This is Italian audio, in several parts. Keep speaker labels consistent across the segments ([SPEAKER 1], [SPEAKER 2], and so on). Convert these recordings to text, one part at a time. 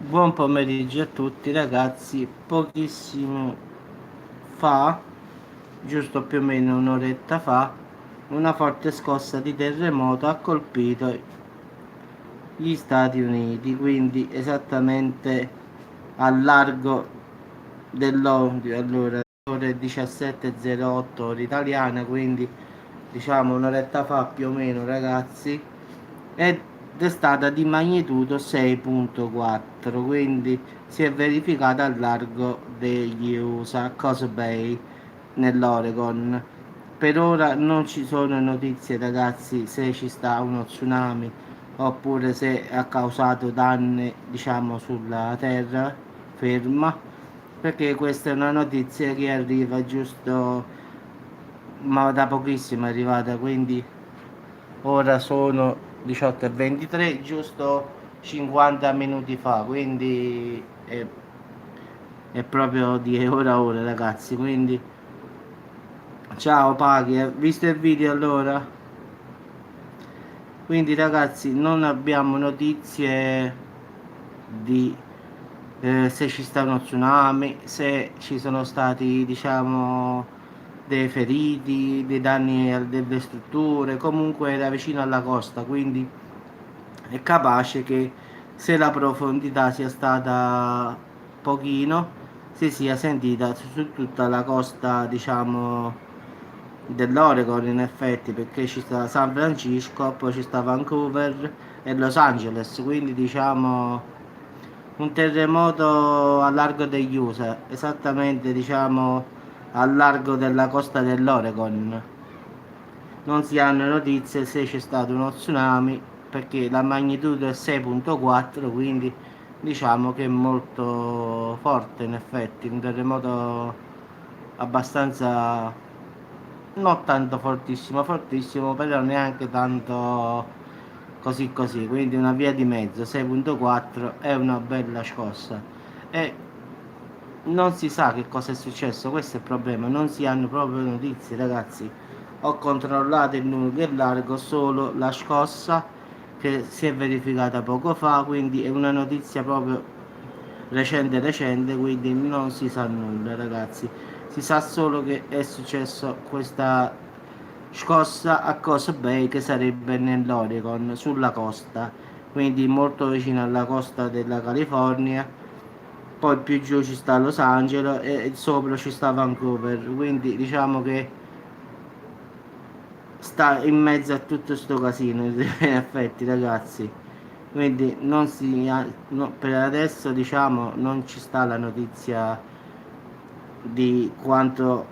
[SPEAKER 1] Buon pomeriggio a tutti ragazzi, pochissimo fa, giusto più o meno un'oretta fa, una forte scossa di terremoto ha colpito gli Stati Uniti, quindi esattamente al largo dell'Ondio, allora ore 17:08 ora italiana, quindi diciamo un'oretta fa più o meno ragazzi, ed è stata di magnitudo 6.4, quindi si è verificata al largo degli USA, Coast Bay, nell'Oregon. Per ora non ci sono notizie ragazzi se ci sta uno tsunami oppure se ha causato danni diciamo sulla terra ferma, perché questa è una notizia che arriva giusto, ma da pochissimo è arrivata, quindi ora sono 18:23, giusto 50 minuti fa, quindi è proprio di ora a ora ragazzi, quindi ciao Paghi, visto il video allora? Quindi ragazzi non abbiamo notizie di se ci sta uno tsunami, se ci sono stati diciamo dei feriti, dei danni delle strutture, comunque era vicino alla costa, quindi è capace che se la profondità sia stata pochino, si sia sentita su tutta la costa diciamo dell'Oregon in effetti, perché ci sta San Francisco, poi ci sta Vancouver e Los Angeles, quindi diciamo un terremoto a largo degli USA, esattamente diciamo al largo della costa dell'Oregon. Non si hanno notizie se c'è stato uno tsunami perché la magnitudo è 6.4, quindi diciamo che è molto forte in effetti, un terremoto abbastanza non tanto fortissimo, fortissimo, però neanche tanto così così, quindi una via di mezzo, 6.4 è una bella scossa. E non si sa che cosa è successo, questo è il problema, non si hanno proprio notizie ragazzi. Ho controllato in lungo e largo solo la scossa che si è verificata poco fa, quindi è una notizia proprio recente, quindi non si sa nulla ragazzi. Si sa solo che è successo questa scossa a Coast Bay, che sarebbe nell'Oregon, sulla costa, quindi molto vicino alla costa della California. Poi più giù ci sta Los Angeles e sopra ci sta Vancouver, quindi diciamo che sta in mezzo a tutto sto casino in effetti ragazzi, quindi non si no, per adesso diciamo non ci sta la notizia di quanto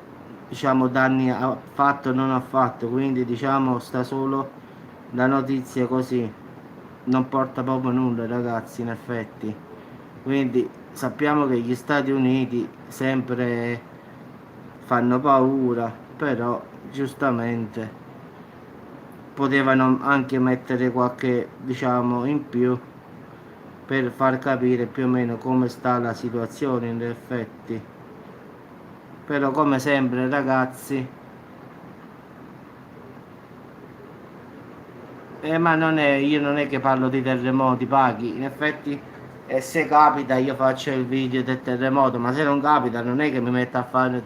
[SPEAKER 1] diciamo danni ha fatto o non ha fatto, quindi diciamo sta solo la notizia così, non porta proprio nulla ragazzi in effetti. Quindi sappiamo che gli Stati Uniti sempre fanno paura, però giustamente potevano anche mettere qualche diciamo in più per far capire più o meno come sta la situazione in effetti. Però come sempre ragazzi, ma non è, io non è che parlo di terremoti Paghi, in effetti se capita io faccio il video del terremoto, ma se non capita non è che mi metto a fare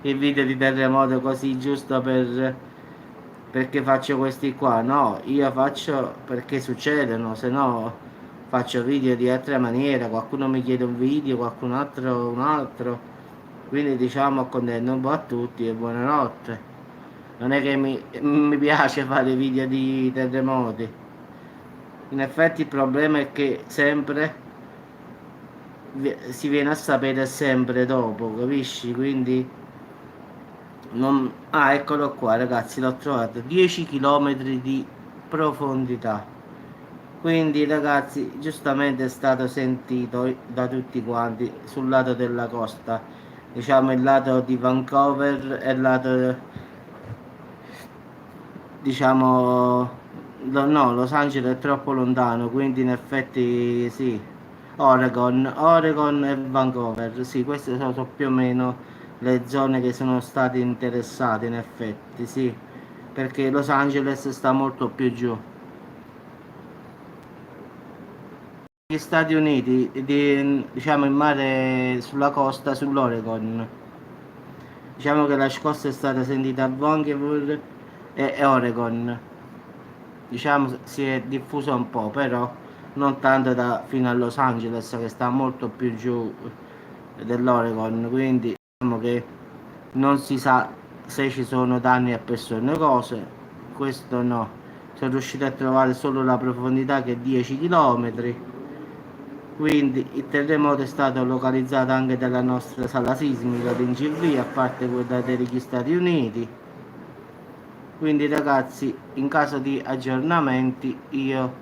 [SPEAKER 1] il video di terremoto così giusto perché faccio questi qua, no, io faccio perché succedono, se no faccio video di altra maniera, qualcuno mi chiede un video, qualcun altro un altro, quindi diciamo accontento un po' a tutti e buonanotte. Non è che mi piace fare video di terremoti, in effetti il problema è che sempre si viene a sapere sempre dopo, capisci? Quindi non... Ah, eccolo qua ragazzi, l'ho trovato, 10 km di profondità. Quindi ragazzi, giustamente è stato sentito da tutti quanti sul lato della costa, diciamo il lato di Vancouver e il lato diciamo no, Los Angeles è troppo lontano, quindi in effetti sì. Oregon e Vancouver, sì, queste sono più o meno le zone che sono state interessate in effetti, sì, perché Los Angeles sta molto più giù. Gli Stati Uniti, diciamo in mare sulla costa, sull'Oregon. Diciamo che la scossa è stata sentita a Vancouver e Oregon. Diciamo si è diffusa un po', però non tanto fino a Los Angeles che sta molto più giù dell'Oregon, quindi diciamo che non si sa se ci sono danni a persone o cose, questo no. Sono riuscito a trovare solo la profondità che è 10 km, quindi il terremoto è stato localizzato anche dalla nostra sala sismica di Incivia, a parte quella degli Stati Uniti. Quindi ragazzi, in caso di aggiornamenti io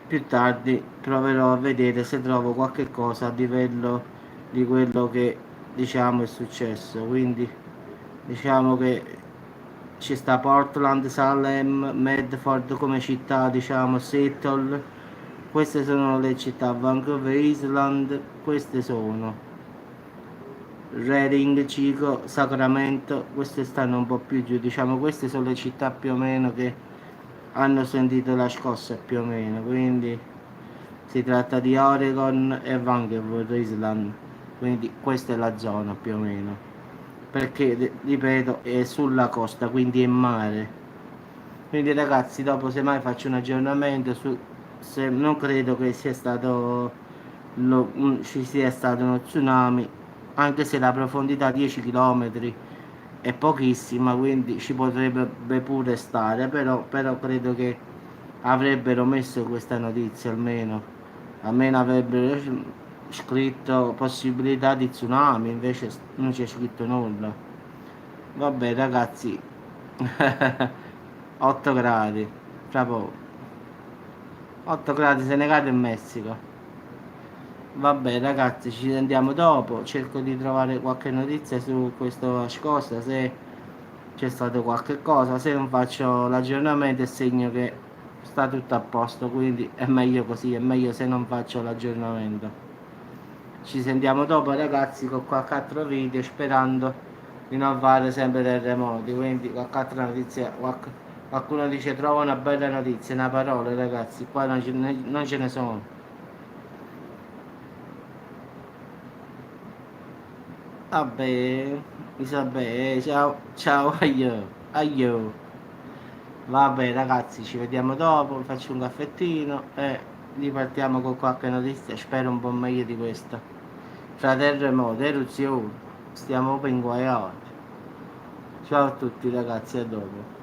[SPEAKER 1] più tardi proverò a vedere se trovo qualche cosa a livello di quello che diciamo è successo. Quindi diciamo che ci sta Portland, Salem, Medford come città, diciamo Seattle, queste sono le città, Vancouver Island, queste sono Reading, Chico, Sacramento, queste stanno un po' più giù, diciamo queste sono le città più o meno che hanno sentito la scossa più o meno, quindi si tratta di Oregon e Vancouver Island, quindi questa è la zona più o meno, perché ripeto è sulla costa, quindi è mare. Quindi ragazzi, dopo semmai faccio un aggiornamento su se non credo che sia stato ci sia stato uno tsunami, anche se la profondità 10 km è pochissima, quindi ci potrebbe pure stare, però credo che avrebbero messo questa notizia almeno avrebbero scritto possibilità di tsunami, invece non c'è scritto nulla. Vabbè ragazzi, 8 gradi, fra poco. 8 gradi se ne cade in Messico. Vabbè ragazzi, ci sentiamo dopo, cerco di trovare qualche notizia su questa scossa, se c'è stato qualche cosa, se non faccio l'aggiornamento è segno che sta tutto a posto, quindi è meglio così, è meglio se non faccio l'aggiornamento. Ci sentiamo dopo ragazzi con qualche altro video, sperando di non fare sempre terremoti, quindi qualche altra notizia, qualcuno dice trova una bella notizia, una parola ragazzi, qua non ce ne sono. Vabbè, Isabè, ciao, ciao, aio. Vabbè ragazzi, ci vediamo dopo, faccio un caffettino e ripartiamo con qualche notizia, spero un po' meglio di questa. Fra terremoto, eruzioni, stiamo ben guaiati. Ciao a tutti ragazzi, a dopo.